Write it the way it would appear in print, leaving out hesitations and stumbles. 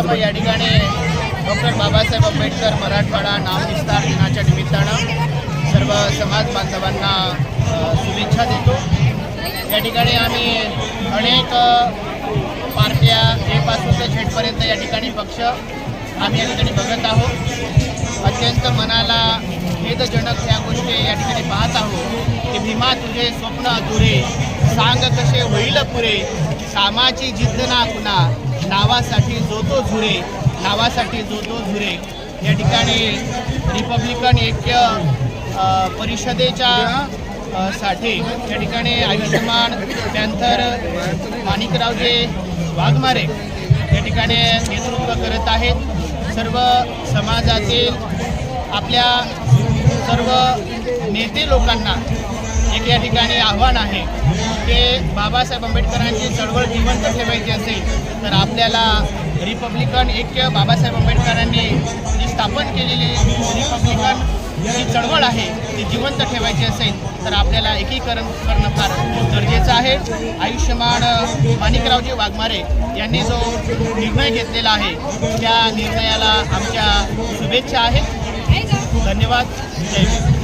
सर्व या ठिकाणी डॉक्टर बाबासाहेब आंबेडकर मराठवाडा नामविस्तार दिनाच्या निमित्तानं सर्व समाज बांधवांना शुभेच्छा देतो। या ठिकाणी आम्ही अनेक पार्ट्या एपासून ते झेडपर्यंत या ठिकाणी पक्ष आम्ही या ठिकाणी बघत आहोत। अत्यंत मनाला खेदजनक ह्या गोष्टी या ठिकाणी पाहत आहोत की भीमा तुझे स्वप्न अधुरे सांग कसे होईल पुरे, कामाची जिद्द ना कुणा नावासाठी जो तो झुरे, नावासाठी जो तो झुरे। या ठिकाणी रिपब्लिकन ऐक्य परिषदेच्या साठी या ठिकाणी आयुष्यमान पॅन्थर माणिकरावजी वाघमारे या ठिकाणी नेतृत्व करत आहेत। सर्व समाजातील आपल्या सर्व नेते लोकांना एक या ठिकाणी आव्हान आहे की बाबासाहेब आंबेडकरांची चळवळ जिवंत ठेवायची असेल तर आपल्याला रिपब्लिकन ऐक्य बाबासाहेब आंबेडकरांनी जी स्थापन केलेली रिपब्लिकन जी चळवळ आहे ती जिवंत ठेवायची असेल तर आपल्याला एकीकरण करणं फार गरजेचं आहे। आयुष्यमान माणिकरावजी वाघमारे यांनी जो निर्णय घेतलेला आहे त्या निर्णयाला आमच्या शुभेच्छा आहेत। धन्यवाद। जय हिंद।